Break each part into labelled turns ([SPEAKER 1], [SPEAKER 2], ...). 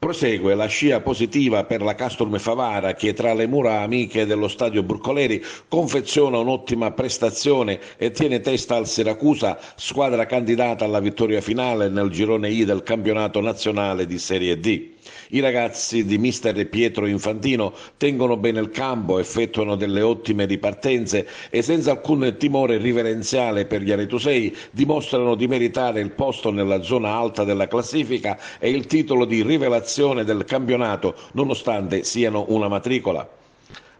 [SPEAKER 1] Prosegue la scia positiva per la Castor Favara che tra le mura amiche dello stadio Bruncoleri confeziona un'ottima prestazione e tiene testa al Siracusa, squadra candidata alla vittoria finale nel girone I del campionato nazionale di Serie D. I ragazzi di mister Pietro Infantino tengono bene il campo, effettuano delle ottime ripartenze e senza alcun timore riverenziale per gli aretusei dimostrano di meritare il posto nella zona alta della classifica e il titolo di rivelazione del campionato, nonostante siano una matricola.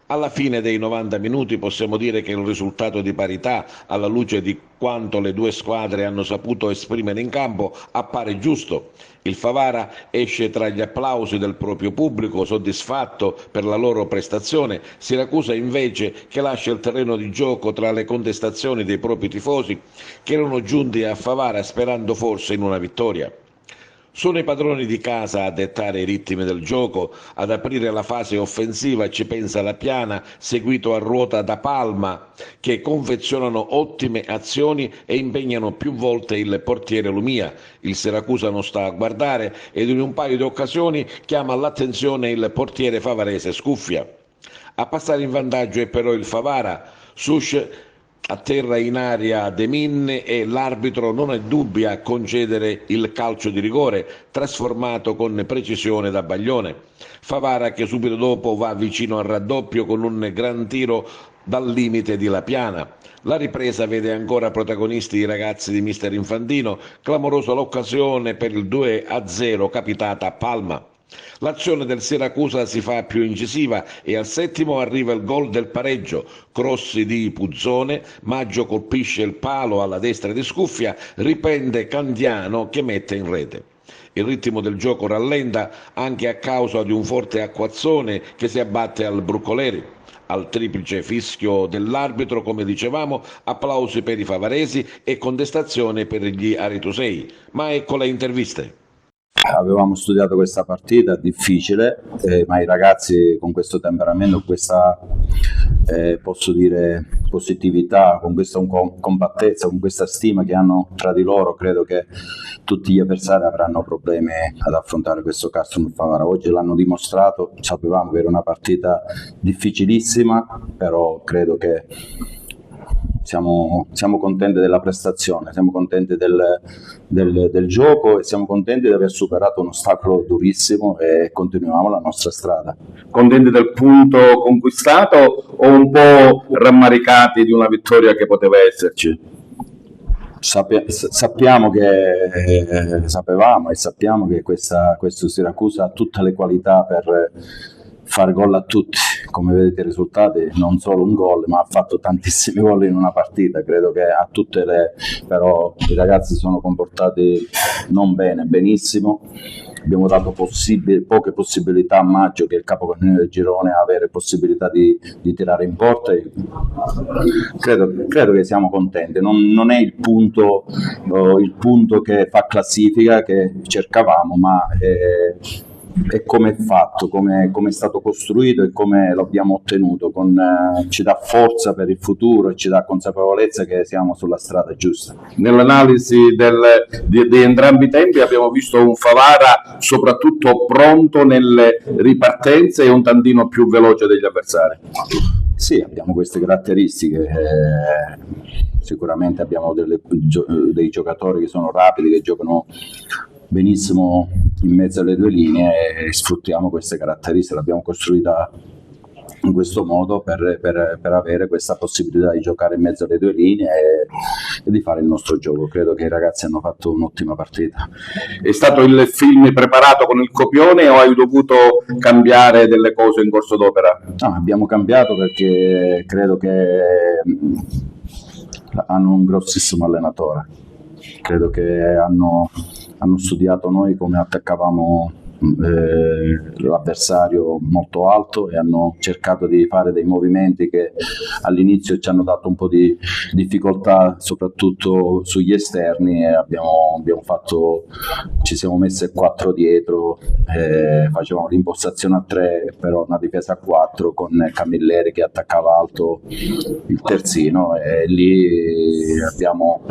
[SPEAKER 1] Alla fine dei 90 minuti possiamo dire che il risultato di parità, alla luce di quanto le due squadre hanno saputo esprimere in campo, appare giusto. Il Favara esce tra gli applausi del proprio pubblico, soddisfatto per la loro prestazione. Siracusa invece che lascia il terreno di gioco tra le contestazioni dei propri tifosi, che erano giunti a Favara sperando forse in una vittoria. Sono i padroni di casa a dettare i ritmi del gioco, ad aprire la fase offensiva ci pensa la Piana, seguito a ruota da Palma, che confezionano ottime azioni e impegnano più volte il portiere Lumia. Il Siracusa non sta a guardare ed in un paio di occasioni chiama all'attenzione il portiere favarese Scuffia. A passare in vantaggio è però il Favara. Sush atterra in aria De Minne e l'arbitro non è dubbio a concedere il calcio di rigore, trasformato con precisione da Baglione. Favara che subito dopo va vicino al raddoppio con un gran tiro dal limite di La Piana. La ripresa vede ancora protagonisti i ragazzi di mister Infantino, clamorosa l'occasione per il 2-0 capitata a Palma. L'azione del Siracusa si fa più incisiva e al settimo arriva il gol del pareggio. Crossi di Puzzone, Maggio colpisce il palo alla destra di Scuffia, riprende Candiano che mette in rete. Il ritmo del gioco rallenta anche a causa di un forte acquazzone che si abbatte al Bruncoleri. Al triplice fischio dell'arbitro, come dicevamo, applausi per i favaresi e contestazione per gli aretusei. Ma ecco le interviste.
[SPEAKER 2] Avevamo studiato questa partita difficile, ma i ragazzi con questo temperamento, con questa posso dire positività, con questa compattezza, con questa stima che hanno tra di loro, credo che tutti gli avversari avranno problemi ad affrontare questo Castor Favara. Oggi l'hanno dimostrato, sapevamo che era una partita difficilissima, però credo che siamo contenti della prestazione, siamo contenti del gioco e siamo contenti di aver superato un ostacolo durissimo e continuiamo la nostra strada.
[SPEAKER 3] Contenti del punto conquistato o un po' rammaricati di una vittoria che poteva esserci?
[SPEAKER 2] Sapevamo e sappiamo che questo Siracusa ha tutte le qualità per fare gol a tutti. Come vedete i risultati, non solo un gol, ma ha fatto tantissimi gol in una partita. Credo che a però i ragazzi sono comportati non bene, benissimo. Abbiamo dato poche possibilità a Maggio, che è il capocannoniere del girone, a avere possibilità di tirare in porta. Credo che siamo contenti. Non è il punto che fa classifica che cercavamo, ma è come è fatto, come è stato costruito e come lo abbiamo ottenuto. Ci dà forza per il futuro e ci dà consapevolezza che siamo sulla strada giusta.
[SPEAKER 3] Nell'analisi di entrambi i tempi abbiamo visto un Favara soprattutto pronto nelle ripartenze e un tantino più veloce degli avversari.
[SPEAKER 2] Sì, abbiamo queste caratteristiche, sicuramente abbiamo dei giocatori che sono rapidi, che giocano benissimo in mezzo alle due linee e sfruttiamo queste caratteristiche. L'abbiamo costruita in questo modo per avere questa possibilità di giocare in mezzo alle due linee e di fare il nostro gioco. Credo che i ragazzi hanno fatto un'ottima partita.
[SPEAKER 3] È stato il film preparato con il copione o hai dovuto cambiare delle cose in corso d'opera?
[SPEAKER 2] No, abbiamo cambiato perché credo che hanno un grossissimo allenatore. Credo che hanno studiato noi come attaccavamo l'avversario molto alto e hanno cercato di fare dei movimenti che all'inizio ci hanno dato un po' di difficoltà, soprattutto sugli esterni, e ci siamo messi a 4 dietro, facevamo l'impostazione a 3, però una difesa a 4 con Camilleri che attaccava alto il terzino, e lì abbiamo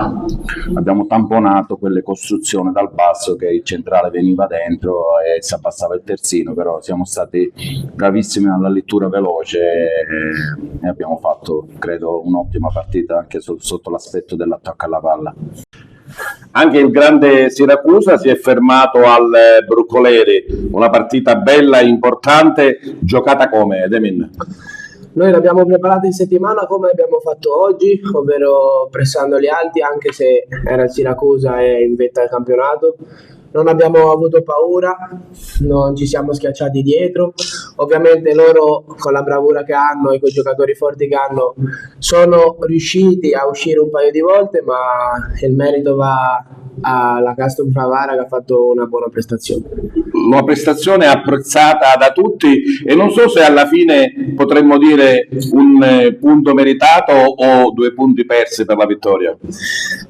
[SPEAKER 2] tamponato quelle costruzioni dal basso, che il centrale veniva dentro e si abbassava il terzino, però siamo stati bravissimi alla lettura veloce e abbiamo fatto, credo, un'ottima partita anche sotto l'aspetto dell'attacco alla palla.
[SPEAKER 3] Anche il grande Siracusa si è fermato al Broccoleri, una partita bella e importante, giocata come, Demin?
[SPEAKER 4] Noi l'abbiamo preparata in settimana come abbiamo fatto oggi, ovvero pressandoli alti, anche se era il Siracusa e in vetta al campionato. Non abbiamo avuto paura, non ci siamo schiacciati dietro. Ovviamente loro, con la bravura che hanno e con i giocatori forti che hanno, sono riusciti a uscire un paio di volte, ma il merito va alla Castrum Favara, che ha fatto una buona prestazione.
[SPEAKER 3] Una prestazione apprezzata da tutti, e non so se alla fine potremmo dire un punto meritato o 2 punti persi per la vittoria.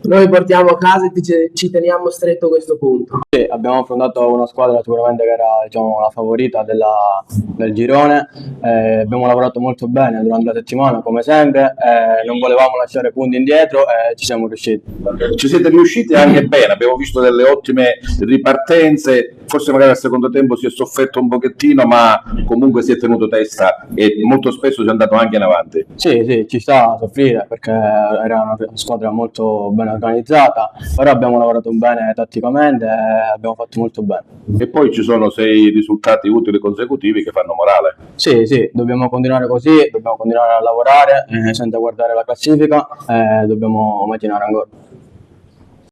[SPEAKER 4] Noi portiamo a casa e ci teniamo stretto questo punto.
[SPEAKER 5] Sì, abbiamo affrontato una squadra sicuramente che era, diciamo, la favorita del girone, abbiamo lavorato molto bene durante la settimana come sempre, non volevamo lasciare punti indietro e ci siamo riusciti.
[SPEAKER 3] Ci siete riusciti anche bene, abbiamo visto delle ottime ripartenze, forse magari al secondo tempo si è sofferto un pochettino, ma comunque si è tenuto testa e molto spesso si è andato anche in avanti.
[SPEAKER 5] Sì, ci sta a soffrire perché era una squadra molto ben organizzata, però abbiamo lavorato bene tatticamente e abbiamo fatto molto bene.
[SPEAKER 3] E poi ci sono 6 risultati utili consecutivi che fanno morale.
[SPEAKER 5] Sì, dobbiamo continuare così, dobbiamo continuare a lavorare senza guardare la classifica, dobbiamo mattinare ancora.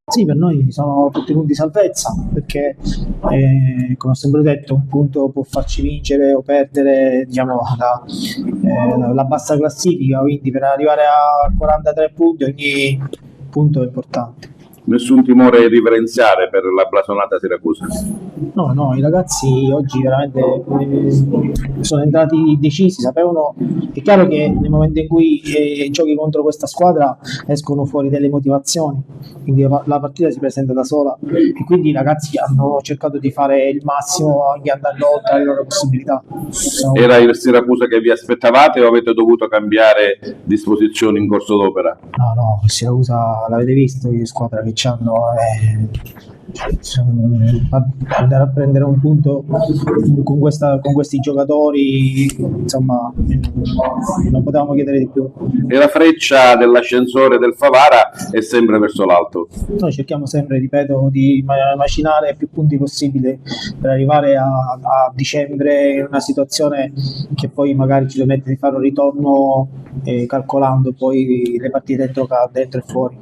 [SPEAKER 6] Sì, per noi sono tutti punti di salvezza, perché come ho sempre detto, un punto può farci vincere o perdere, diciamo, la bassa classifica, quindi per arrivare a 43 punti ogni punto è importante.
[SPEAKER 3] Nessun timore riverenziale per la blasonata Siracusa?
[SPEAKER 6] No, i ragazzi oggi veramente sono entrati decisi, sapevano, è chiaro che nel momento in cui giochi contro questa squadra escono fuori delle motivazioni, quindi la partita si presenta da sola e quindi i ragazzi hanno cercato di fare il massimo anche andando oltre le loro possibilità.
[SPEAKER 3] Era il Siracusa che vi aspettavate o avete dovuto cambiare disposizioni in corso d'opera?
[SPEAKER 6] No, il Siracusa l'avete visto, che squadra che c'hanno, andare a prendere un punto con questi giocatori, insomma, non potevamo chiedere di più.
[SPEAKER 3] E la freccia dell'ascensore del Favara è sempre verso l'alto?
[SPEAKER 6] Noi cerchiamo sempre, ripeto, di macinare più punti possibili per arrivare a dicembre in una situazione che poi magari ci permette di fare un ritorno calcolando poi le partite dentro e fuori.